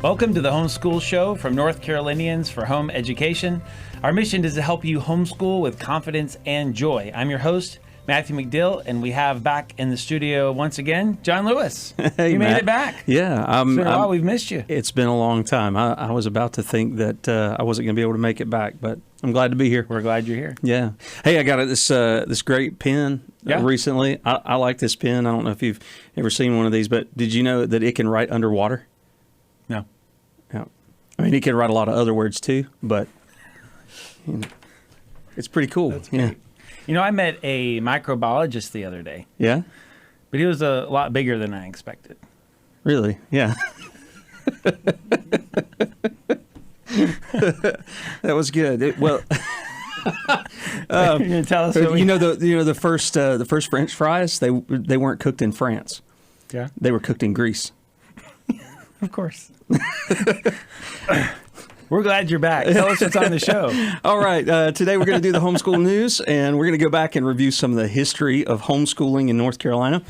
Welcome to the Homeschool Show from North Carolinians for Home Education. Our mission is to help you homeschool with confidence and joy. I'm your host, Matthew McDill, and we have back in the studio once again, John Lewis. Hey, you Matt. made it back. Yeah. It's been a while. We've missed you. It's been a long time. I was about to think that I wasn't going to be able to make it back, but I'm glad to be here. We're glad you're here. Yeah. Hey, I got this great pen recently. I like this pen. I don't know if you've ever seen one of these, but did you know that it can write underwater? No. Yeah. I mean, it can write a lot of other words too, but it's pretty cool. That's great. Yeah. You know, I met a microbiologist the other day. Yeah? But he was a lot bigger than I expected. Really? Yeah. That was good. You're gonna tell us. The first French fries, they weren't cooked in France. Yeah. They were cooked in Greece. Of course. We're glad you're back. Tell us what's on the show. All right. Today we're going to do the homeschool news, and we're going to go back and review some of the history of homeschooling in North Carolina.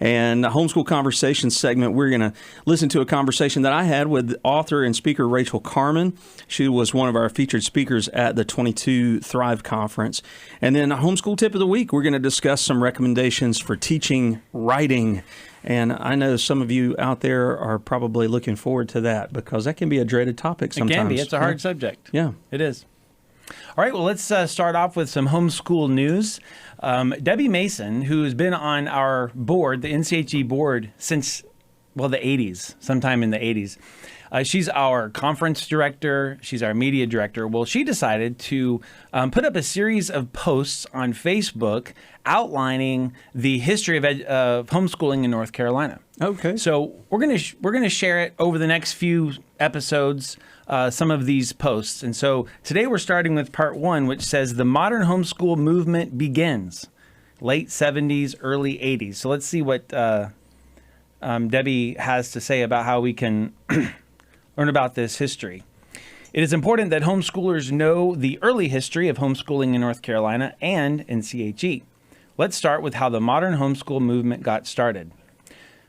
And the Homeschool Conversation segment, we're going to listen to a conversation that I had with author and speaker Rachel Carmen. She was one of our featured speakers at the 22 Thrive Conference. And then a Homeschool Tip of the Week, we're going to discuss some recommendations for teaching writing. And I know some of you out there are probably looking forward to that because that can be a dreaded topic sometimes. It can be. It's a hard subject. Yeah. It is. All right. Well, let's start off with some homeschool news. Debbie Mason, who's been on our board, the NCHE board, since, the 80s, sometime in the 80s. She's our conference director. She's our media director. Well, she decided to put up a series of posts on Facebook outlining the history of homeschooling in North Carolina. Okay. So we're gonna share it over the next few episodes, some of these posts. And so today we're starting with part 1, which says the modern homeschool movement begins late 70s, early 80s. So let's see what Debbie has to say about how we can learn about this history. It is important that homeschoolers know the early history of homeschooling in North Carolina and NCHE. Let's start with how the modern homeschool movement got started.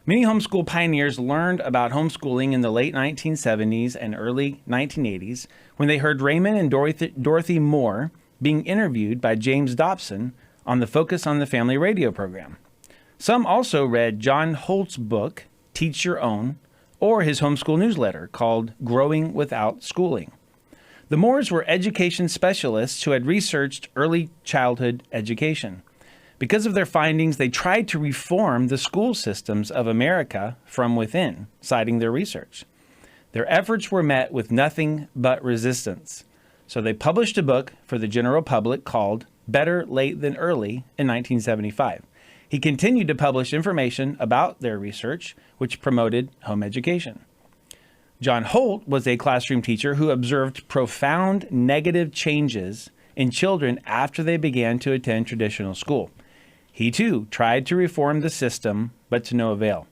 Many homeschool pioneers learned about homeschooling in the late 1970s and early 1980s when they heard Raymond and Dorothy Moore being interviewed by James Dobson on the Focus on the Family radio program. Some also read John Holt's book, Teach Your Own, or his homeschool newsletter called Growing Without Schooling. The Moores were education specialists who had researched early childhood education. Because of their findings, they tried to reform the school systems of America from within, citing their research. Their efforts were met with nothing but resistance. So they published a book for the general public called Better Late Than Early in 1975. He continued to publish information about their research, which promoted home education. John Holt was a classroom teacher who observed profound negative changes in children after they began to attend traditional school. He, too, tried to reform the system, but to no avail.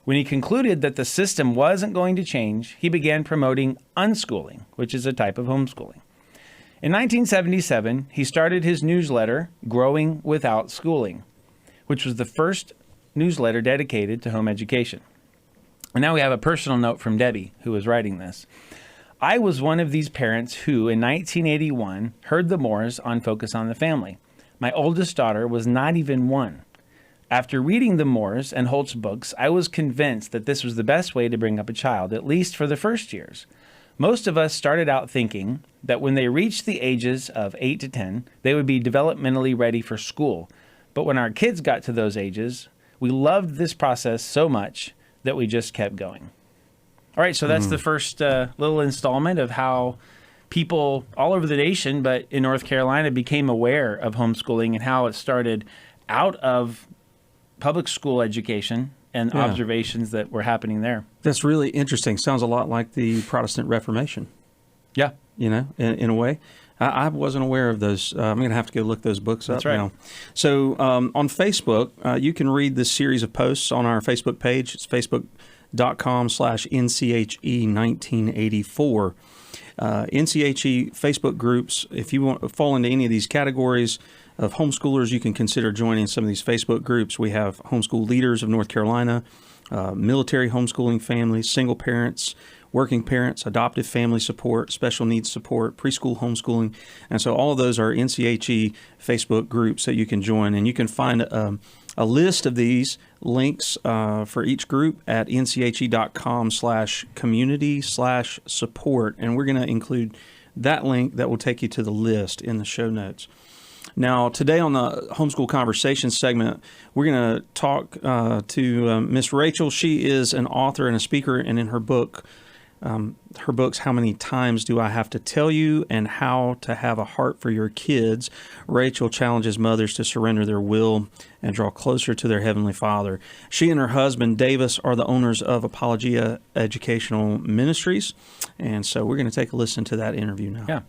When he concluded that the system wasn't going to change, he began promoting unschooling, which is a type of homeschooling. In 1977, he started his newsletter, Growing Without Schooling, which was the first newsletter dedicated to home education. And now we have a personal note from Debbie, who was writing this. I was one of these parents who, in 1981, heard the Moores on Focus on the Family. My oldest daughter was not even 1. After reading the Moores and Holt's books, I was convinced that this was the best way to bring up a child, at least for the first years. Most of us started out thinking that when they reached the ages of 8 to 10, they would be developmentally ready for school. But when our kids got to those ages, we loved this process so much that we just kept going. All right, so that's the first little installment of how people all over the nation, but in North Carolina, became aware of homeschooling and how it started out of public school education and observations that were happening there. That's really interesting. Sounds a lot like the Protestant Reformation. Yeah. You know, in a way. I wasn't aware of those. I'm going to have to go look those books up. That's right. Now. So on Facebook, you can read this series of posts on our Facebook page. It's facebook.com/NCHE1984. NCHE Facebook groups, if you want to fall into any of these categories, of homeschoolers, you can consider joining some of these Facebook groups. We have Homeschool Leaders of North Carolina, military homeschooling families, single parents, working parents, adoptive family support, special needs support, preschool homeschooling. And so all of those are NCHE Facebook groups that you can join. And you can find a list of these links for each group at nche.com/community/support. And we're going to include that link that will take you to the list in the show notes. Now, today on the Homeschool Conversation segment, we're going to talk to Miss Rachel. She is an author and a speaker, and in her books, How Many Times Do I Have to Tell You? And How to Have a Heart for Your Kids, Rachel challenges mothers to surrender their will and draw closer to their Heavenly Father. She and her husband, Davis, are the owners of Apologia Educational Ministries. And so we're going to take a listen to that interview now. Yeah.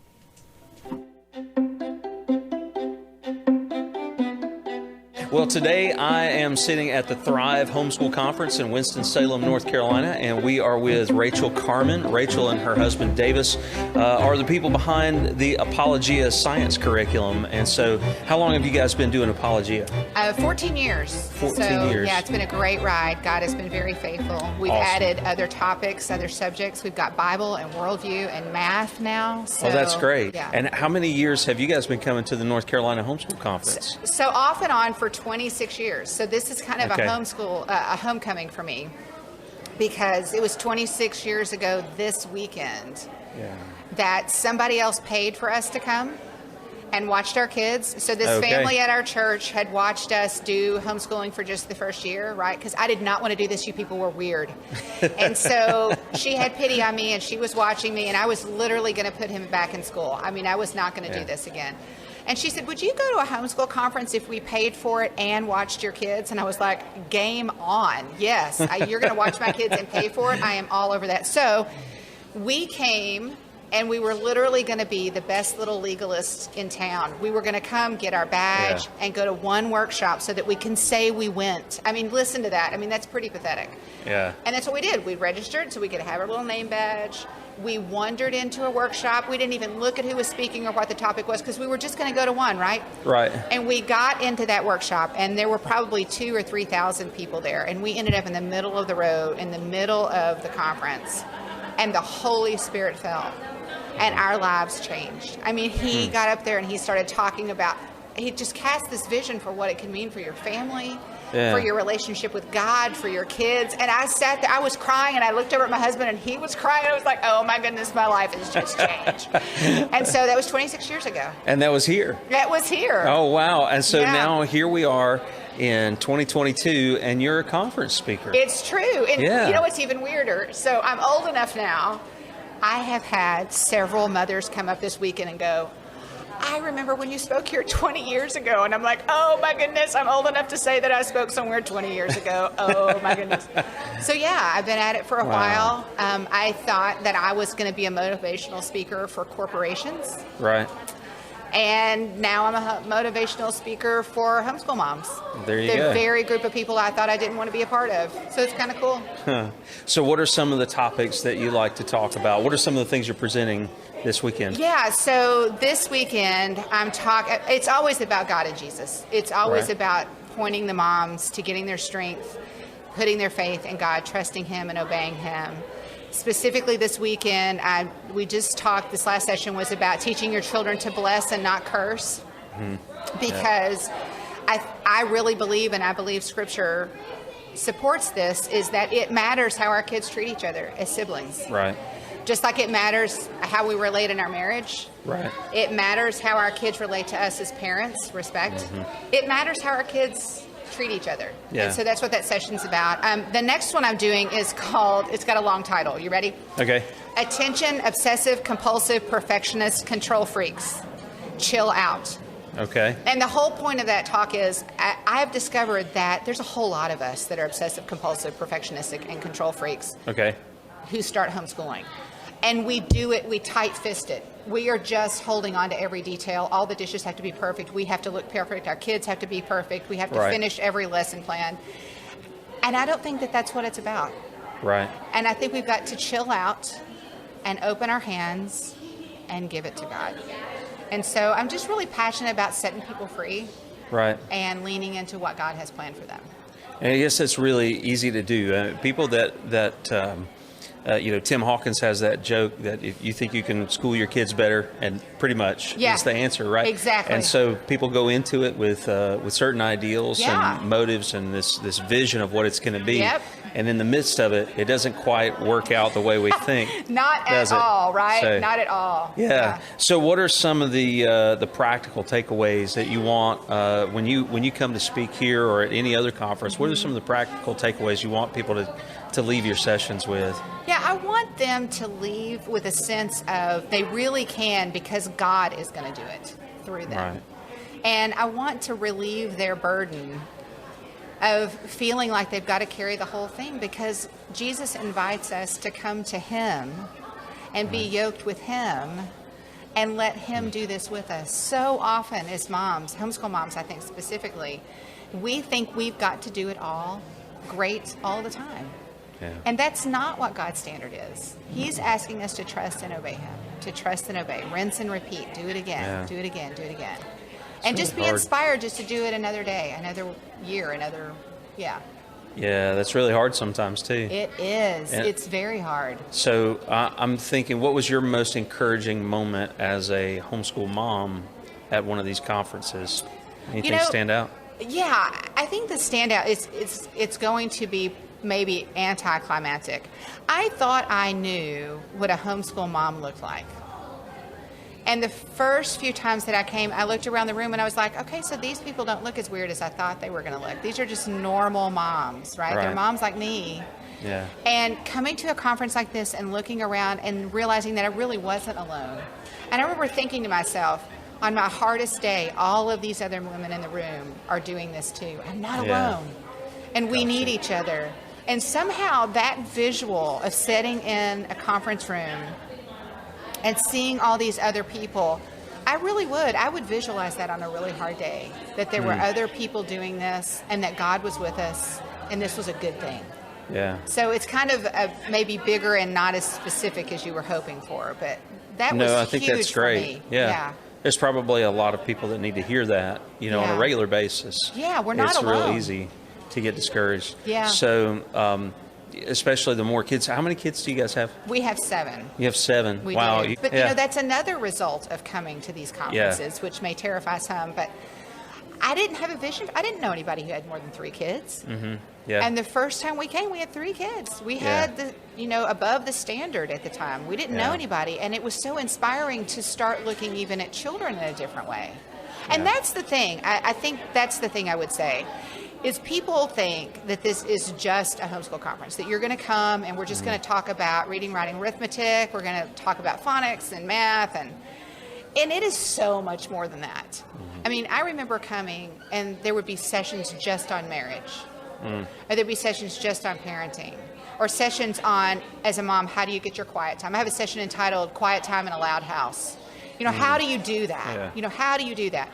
Well, today I am sitting at the Thrive Homeschool Conference in Winston-Salem, North Carolina, and we are with Rachel Carmen. Rachel and her husband Davis are the people behind the Apologia Science Curriculum. And so, how long have you guys been doing Apologia? 14 years. 14 years. Yeah, it's been a great ride. God has been very faithful. We've Awesome. added other topics, other subjects. We've got Bible and worldview and math now. So, Oh, that's great. Yeah. And how many years have you guys been coming to the North Carolina Homeschool Conference? So off and on for 26 years. So this is kind of Okay. a homeschool, a homecoming for me, because it was 26 years ago this weekend that somebody else paid for us to come and watched our kids. So this Okay. family at our church had watched us do homeschooling for just the first year, right? Because I did not want to do this. You people were weird. And so she had pity on me, and she was watching me, and I was literally going to put him back in school. I mean, I was not going to do this again. And she said, would you go to a homeschool conference if we paid for it and watched your kids? And I was like, game on. Yes, you're going to watch my kids and pay for it. I am all over that. So we came, and we were literally going to be the best little legalists in town. We were going to come get our badge and go to one workshop so that we can say we went. I mean, listen to that. I mean, that's pretty pathetic. Yeah. And that's what we did. We registered so we could have our little name badge. We wandered into a workshop. We didn't even look at who was speaking or what the topic was, because we were just going to go to one, right? Right. And we got into that workshop, and there were probably 2,000 or 3,000 people there. And we ended up in the middle of the road, in the middle of the conference. And the Holy Spirit fell. And our lives changed. I mean, he got up there and he started talking about, he just cast this vision for what it can mean for your family, for your relationship with God, for your kids. And I sat there, I was crying, and I looked over at my husband, and he was crying. And I was like, oh my goodness, my life has just changed. And so that was 26 years ago. And that was here. That was here. Oh, wow. And so Yeah. now here we are in 2022, and you're a conference speaker. It's true. And Yeah. you know what's even weirder? So I'm old enough now. I have had several mothers come up this weekend and go, I remember when you spoke here 20 years ago. And I'm like, oh my goodness, I'm old enough to say that I spoke somewhere 20 years ago. Oh my goodness. So yeah, I've been at it for a while. I thought that I was going to be a motivational speaker for corporations. Right. And now I'm a motivational speaker for homeschool moms. There you The go. very group of people I thought I didn't want to be a part of. So it's kind of cool. So what are some of the topics that you like to talk about? What are some of the things you're presenting this weekend? Yeah, so this weekend I'm talking, it's always about God and Jesus. It's always Right. about pointing the moms to getting their strength, putting their faith in God, trusting Him and obeying Him. Specifically this weekend, we just talked, this last session was about teaching your children to bless and not curse. Because I really believe, and I believe Scripture supports this, is that it matters how our kids treat each other as siblings. Right. Just like it matters how we relate in our marriage. Right. It matters how our kids relate to us as parents, respect. It matters how our kids treat each other. Yeah. And so that's what that session's about. The next one I'm doing is called, it's got a long title. You ready? Okay. Attention, obsessive, compulsive, perfectionist, control freaks. Chill out. Okay. And the whole point of that talk is I have discovered that there's a whole lot of us that are obsessive, compulsive, perfectionistic, and control freaks Okay. who start homeschooling. And we do it, we tight-fist it. We are just holding on to every detail. All the dishes have to be perfect. We have to look perfect. Our kids have to be perfect. We have to Right. finish every lesson plan. And I don't think that that's what it's about. Right. And I think we've got to chill out and open our hands and give it to God. And so I'm just really passionate about setting people free Right. and leaning into what God has planned for them. And I guess that's really easy to do. People Tim Hawkins has that joke that if you think you can school your kids better, and pretty much Yeah, is the answer, right? exactly. And so people go into it with certain ideals Yeah. and motives and this vision of what it's going to be. Yep. And in the midst of it, it doesn't quite work out the way we think. Not does at it? all, right? So- Not at all. Yeah. So, what are some of the practical takeaways that you want when you come to speak here or at any other conference? What are some of the practical takeaways you want people to leave your sessions with? Yeah, I want them to leave with a sense of they really can, because God is going to do it through them. Right. And I want to relieve their burden of feeling like they've got to carry the whole thing, because Jesus invites us to come to Him and be yoked with Him and let Him do this with us. So often as moms, homeschool moms, I think specifically, we think we've got to do it all great all the time. Yeah. And that's not what God's standard is. He's asking us to trust and obey Him, to trust and obey, rinse and repeat, do it again, Yeah. do it again, do it again. And So just be hard. inspired just to do it another day, another year, yeah. Yeah, that's really hard sometimes too. It is. And- It's very hard. So I'm thinking, what was your most encouraging moment as a homeschool mom at one of these conferences? Anything stand out? Yeah, I think the standout is it's going to be maybe anticlimactic. I thought I knew what a homeschool mom looked like. And the first few times that I came, I looked around the room and I was like, okay, so these people don't look as weird as I thought they were going to look. These are just normal moms, right? They're Right. moms like me. Yeah. And coming to a conference like this and looking around and realizing that I really wasn't alone. And I remember thinking to myself, on my hardest day, all of these other women in the room are doing this too. I'm not Yeah. alone. And we need each other. And somehow that visual of sitting in a conference room and seeing all these other people, I would visualize that on a really hard day, that there were other people doing this and that God was with us and this was a good thing. Yeah. So it's kind of maybe bigger and not as specific as you were hoping for, but that was No, I think huge that's for great. me. Yeah. There's probably a lot of people that need to hear that, on Yeah. a regular basis. Yeah, we're not It's alone. real easy to get discouraged. Yeah. So, especially the more kids. How many kids do you guys have? We have 7. You have 7. We Wow. do. But yeah. that's another result of coming to these conferences, which may terrify some. But I didn't have a vision. I didn't know anybody who had more than 3 kids. Mm-hmm. Yeah. And the first time we came, we had 3 kids. We Yeah. had above the standard at the time. We didn't know Yeah. anybody, and it was so inspiring to start looking even at children in a different way. And Yeah. that's the thing. I think that's the thing I would say. Is people think that this is just a homeschool conference, that you're going to come and we're just going to talk about reading, writing, arithmetic. We're going to talk about phonics and math, and it is so much more than that. I mean, I remember coming and there would be sessions just on marriage, or there'd be sessions just on parenting, or sessions on, as a mom, how do you get your quiet time? I have a session entitled Quiet Time in a Loud House. How do you do that? Yeah. How do you do that?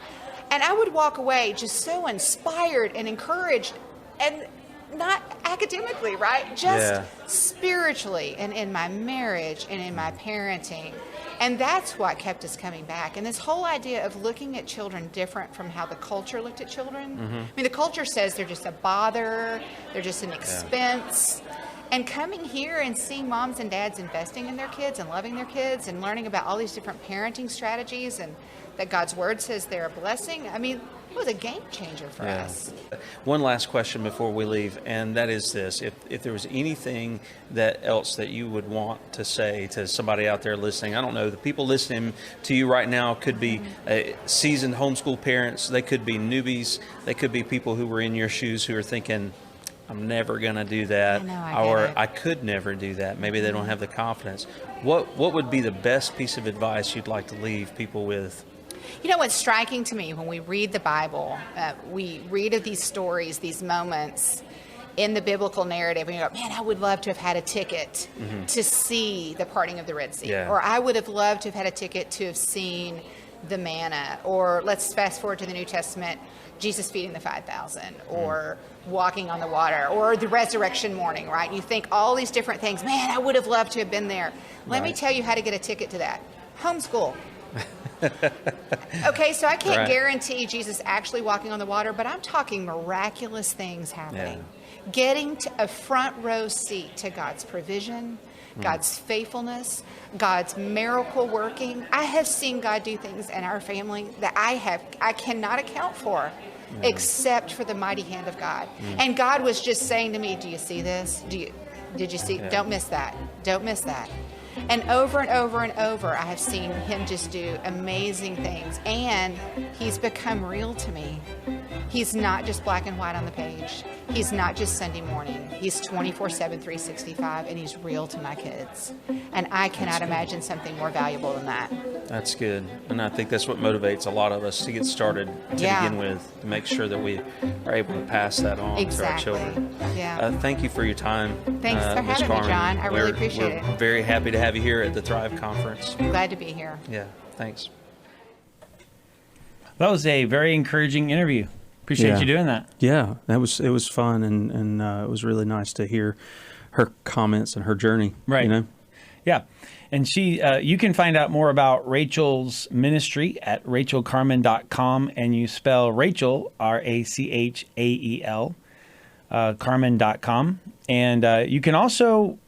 And I would walk away just so inspired and encouraged, and not academically, right? Just Yeah. spiritually, and in my marriage and in my parenting. And that's what kept us coming back. And this whole idea of looking at children different from how the culture looked at children. I mean, the culture says they're just a bother, they're just an expense. And coming here and seeing moms and dads investing in their kids and loving their kids and learning about all these different parenting strategies, and that God's word says they're a blessing. I mean, it was a game changer for us. One last question before we leave, and that is this. If there was anything else that you would want to say to somebody out there listening, I don't know, the people listening to you right now could be seasoned homeschool parents, they could be newbies, they could be people who were in your shoes who are thinking, I'm never going to do that, I know, I or get it. I could never do that. Maybe they don't have the confidence. What would be the best piece of advice you'd like to leave people with? What's striking to me when we read the Bible, we read of these stories, these moments in the biblical narrative, and you go, man, I would love to have had a ticket to see the parting of the Red Sea. Yeah. Or I would have loved to have had a ticket to have seen the manna. Or let's fast forward to the New Testament, Jesus feeding the 5,000, or walking on the water, or the resurrection morning, right? You think all these different things, man, I would have loved to have been there. Let me Right. tell you how to get a ticket to that. Homeschool. Okay, so I can't Right. guarantee Jesus actually walking on the water, but I'm talking miraculous things happening. Getting to a front row seat to God's provision, God's faithfulness, God's miracle working. I have seen God do things in our family that I cannot account for, except for the mighty hand of God. And God was just saying to me, "Do you see this? Did you see? Don't miss that. Don't miss that." And over and over and over, I have seen him just do amazing things. And he's become real to me. He's not just black and white on the page. He's not just Sunday morning. He's 24/7, 365, and he's real to my kids. And I cannot imagine something more valuable than that. That's good. And I think that's what motivates a lot of us to get started to begin with, to make sure that we are able to pass that on Exactly. to our children. Yeah. Thank you for your time. Thanks for Miss having me, Carmen. John. I really appreciate it. We're very happy to have you here at the Thrive Conference. Glad to be here. Yeah, thanks. That was a very encouraging interview. Appreciate you doing that. Yeah, it was fun, and it was really nice to hear her comments and her journey. Right. You know? Yeah. And you can find out more about Rachel's ministry at rachelcarmen.com, and you spell Rachel, Rachael, Carmen.com. And you can also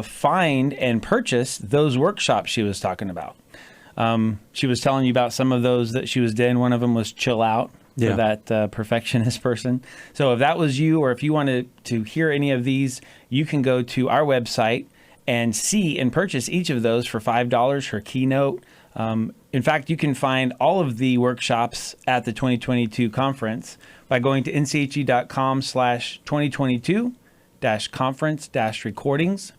find and purchase those workshops she was talking about. She was telling you about some of those that she was doing. One of them was Chill Out. For that perfectionist person. So if that was you, or if you wanted to hear any of these, you can go to our website and see and purchase each of those for $5, her keynote. In fact, you can find all of the workshops at the 2022 conference by going to nche.com/2022-conference-recordings.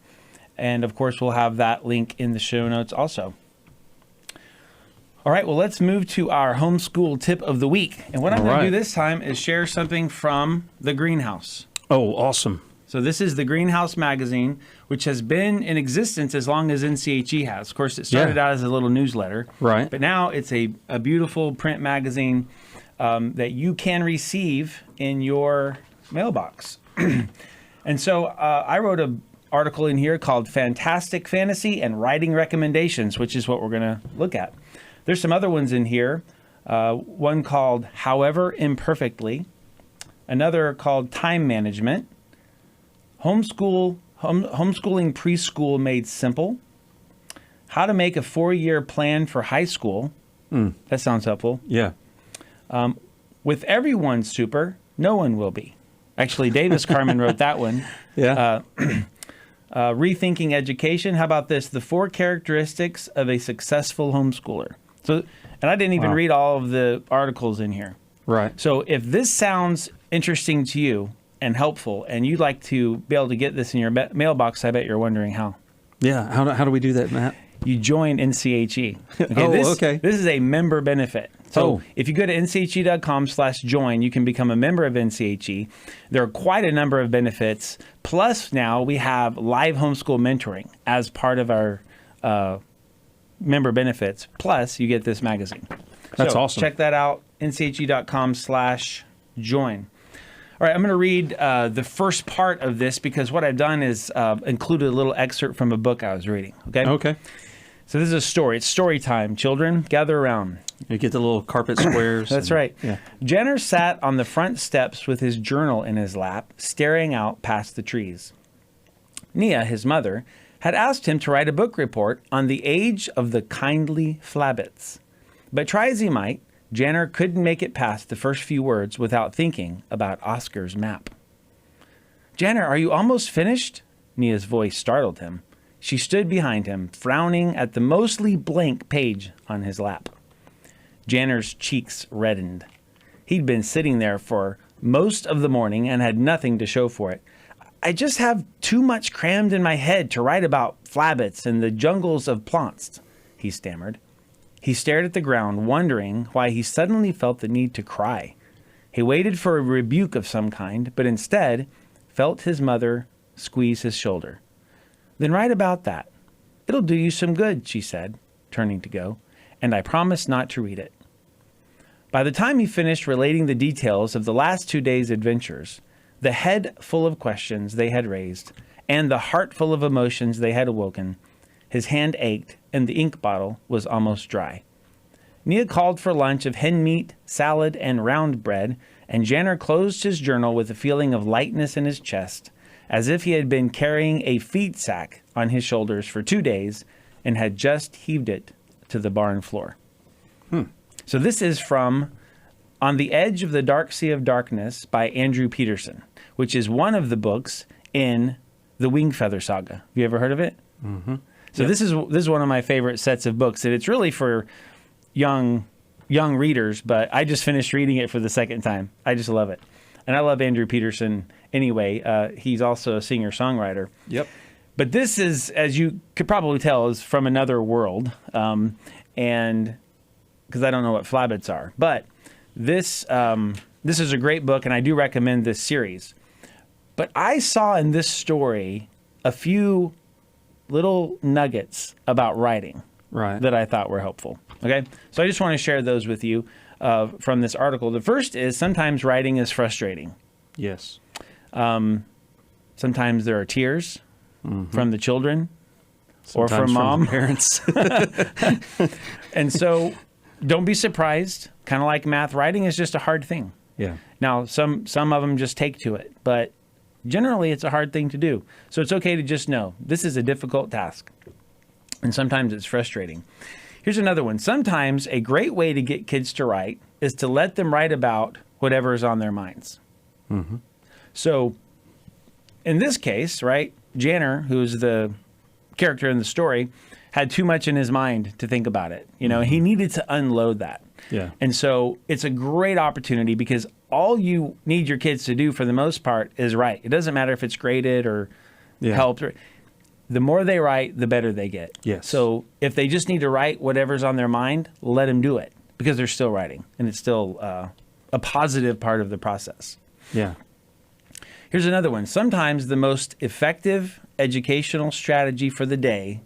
And of course, we'll have that link in the show notes also. All right, well, let's move to our homeschool tip of the week. And what I'm going to do this time is share something from the Greenhouse. Oh, awesome. So this is the Greenhouse magazine, which has been in existence as long as NCHE has. Of course, it started out as a little newsletter. Right. But now it's a beautiful print magazine that you can receive in your mailbox. And so I wrote an article in here called Fantastic Fantasy and Writing Recommendations, which is what we're going to look at. There's some other ones in here. One called However Imperfectly. Another called Time Management. Homeschooling Preschool Made Simple. How to Make a 4-Year Plan for High School. That sounds helpful. Yeah. With everyone super, no one will be. Actually, Davis Carmen wrote that one. Yeah. Rethinking Education. How about this? The 4 characteristics of a successful homeschooler. So, and I didn't even read all of the articles in here. Right. So if this sounds interesting to you and helpful, and you'd like to be able to get this in your mailbox, I bet you're wondering how. Yeah. How do we do that, Matt? You join NCHE. Okay, This is a member benefit. So if you go to nche.com/join, you can become a member of NCHE. There are quite a number of benefits. Plus now we have live homeschool mentoring as part of our member benefits. Plus you get this magazine. That's so awesome. Check that out, nche.com/join. All right, I'm going to read the first part of this because what I've done is included a little excerpt from a book I was reading. Okay. So this is a story. It's story time. Children, gather around. You get the little carpet squares. That's right. Yeah. Jenner sat on the front steps with his journal in his lap, staring out past the trees. Nia, his mother, had asked him to write a book report on the age of the kindly flabbits. But try as he might, Jenner couldn't make it past the first few words without thinking about Oscar's map. Jenner, are you almost finished? Nia's voice startled him. She stood behind him, frowning at the mostly blank page on his lap. Jenner's cheeks reddened. He'd been sitting there for most of the morning and had nothing to show for it. I just have too much crammed in my head to write about flabbits and the jungles of plants, he stammered. He stared at the ground, wondering why he suddenly felt the need to cry. He waited for a rebuke of some kind, but instead felt his mother squeeze his shoulder. Then write about that. It'll do you some good, she said, turning to go, and I promise not to read it. By the time he finished relating the details of the last 2 days' adventures, the head full of questions they had raised, and the heart full of emotions they had awoken, his hand ached, and the ink bottle was almost dry. Nia called for lunch of hen meat, salad, and round bread, and Janner closed his journal with a feeling of lightness in his chest, as if he had been carrying a feed sack on his shoulders for 2 days and had just heaved it to the barn floor. So this is from On the Edge of the Dark Sea of Darkness by Andrew Peterson, which is one of the books in the Wingfeather Saga. Have you ever heard of it? Mm-hmm. So this is one of my favorite sets of books, and it's really for young readers, but I just finished reading it for the second time. I just love it. And I love Andrew Peterson anyway. He's also a singer-songwriter. Yep. But this is, as you could probably tell, is from another world. And because I don't know what flabits are. But this is a great book, and I do recommend this series. But I saw in this story a few little nuggets about writing that I thought were helpful. Okay? So I just want to share those with you from this article. The first is sometimes writing is frustrating. Yes. Sometimes there are tears from the children or Sometimes from mom. the parents. And so don't be surprised. Kind of like math, writing is just a hard thing. Yeah. Now, some of them just take to it, but generally it's a hard thing to do. So it's okay to just know this is a difficult task. And sometimes it's frustrating. Here's another one. Sometimes a great way to get kids to write is to let them write about whatever is on their minds. Mm-hmm. So in this case, right, Janner, who's the character in the story, had too much in his mind to think about it. You know, he needed to unload that. Yeah. And so it's a great opportunity because all you need your kids to do for the most part is write. It doesn't matter if it's graded or helped. The more they write, the better they get. Yes. So if they just need to write whatever's on their mind, let them do it because they're still writing and it's still a positive part of the process. Yeah. Here's another one. Sometimes the most effective educational strategy for the day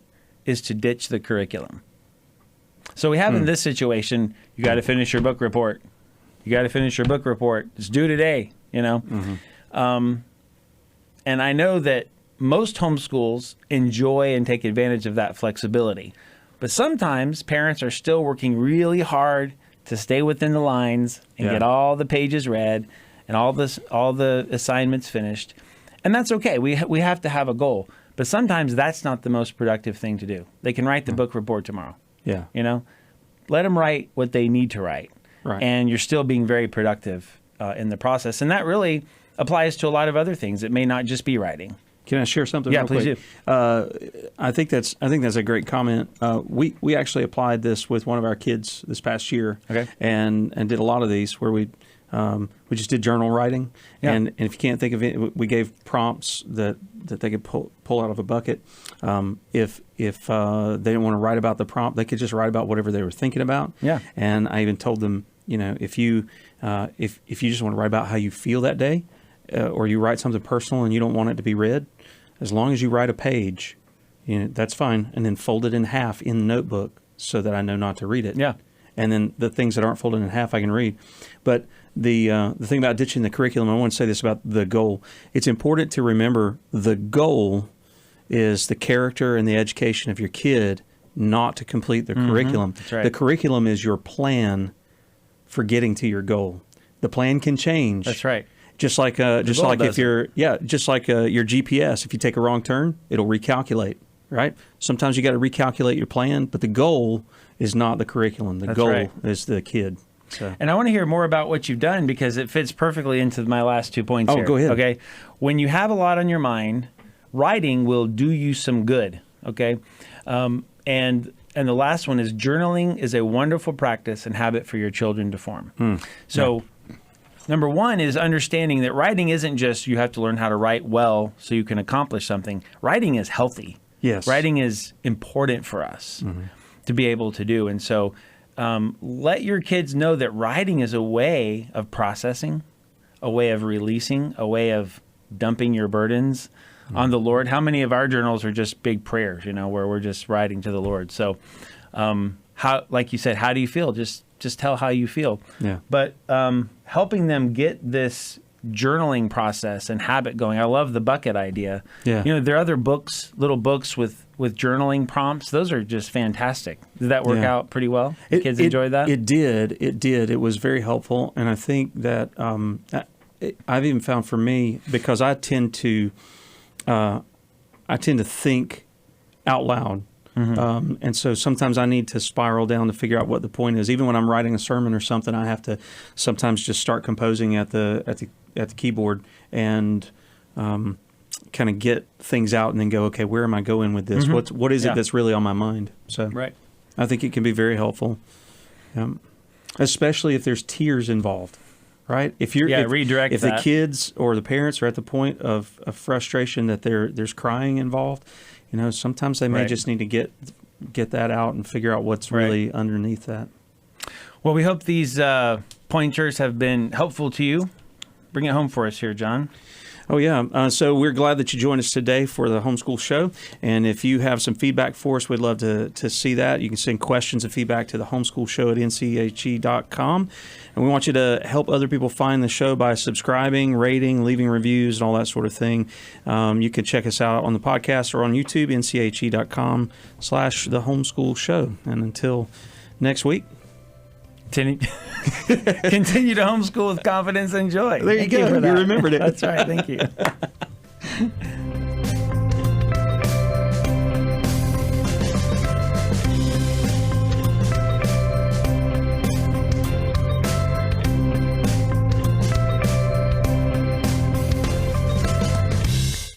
is to ditch the curriculum. So we have in this situation, you got to finish your book report. You got to finish your book report. It's due today, you know. And I know that most homeschools enjoy and take advantage of that flexibility. But sometimes parents are still working really hard to stay within the lines and get all the pages read and all the assignments finished. And that's okay. We have to have a goal. But sometimes that's not the most productive thing to do. They can write the book report tomorrow. Yeah. You know, let them write what they need to write. Right. And you're still being very productive in the process. And that really applies to a lot of other things. It may not just be writing. Can I share something? Yeah, real please quick? do. I think that's a great comment. We actually applied this with one of our kids this past year, and did a lot of these where we just did journal writing, and if you can't think of it, we gave prompts that they could pull out of a bucket. If they didn't want to write about the prompt, they could just write about whatever they were thinking about. Yeah. And I even told them, you know, if you just want to write about how you feel that day, or you write something personal and you don't want it to be read, as long as you write a page, you know, that's fine. And then fold it in half in the notebook so that I know not to read it. Yeah. And then the things that aren't folded in half I can read. But the thing about ditching the curriculum, I want to say this about the goal. It's important to remember the goal is the character and the education of your kid, not to complete the curriculum. That's right. The curriculum is your plan for getting to your goal. The plan can change. That's right. Just like your GPS. If you take a wrong turn, it'll recalculate. Right. Sometimes you got to recalculate your plan, but the goal is not the curriculum. The goal is the kid. So. And I want to hear more about what you've done because it fits perfectly into my last 2 points here. Oh, go ahead. Okay. When you have a lot on your mind, writing will do you some good. Okay. And the last one is journaling is a wonderful practice and habit for your children to form. So number one is understanding that writing isn't just you have to learn how to write well so you can accomplish something. Writing is healthy. Yes. Writing is important for us to be able to do. And so let your kids know that writing is a way of processing, a way of releasing, a way of dumping your burdens on the Lord. How many of our journals are just big prayers, you know, where we're just writing to the Lord? So how, like you said, how do you feel? Just tell how you feel. Yeah. But helping them get this journaling process and habit going. I love the bucket idea. Yeah. There are other books, little books with journaling prompts. Those are just fantastic. Did that work out pretty well? Kids enjoyed that? It did. It was very helpful. And I think that I've even found for me, because I tend to think out loud. And so sometimes I need to spiral down to figure out what the point is. Even when I'm writing a sermon or something, I have to sometimes just start composing at the keyboard and kind of get things out and then go, okay, where am I going with this? What is it that's really on my mind? So right. I think it can be very helpful, especially if there's tears involved. Right? If redirect if that. the kids or the parents are at the point of frustration that there's crying involved, sometimes they may just need to get that out and figure out what's really underneath that. Well, we hope these pointers have been helpful to you. Bring it home for us here, John. Oh, yeah. So we're glad that you joined us today for the Homeschool Show. And if you have some feedback for us, we'd love to see that. You can send questions and feedback to the homeschoolshow@nche.com. And we want you to help other people find the show by subscribing, rating, leaving reviews, and all that sort of thing. You can check us out on the podcast or on YouTube, nche.com/the Homeschool Show. And until next week. Continue to homeschool with confidence and joy. There you go. You remembered it. That's right. Thank you.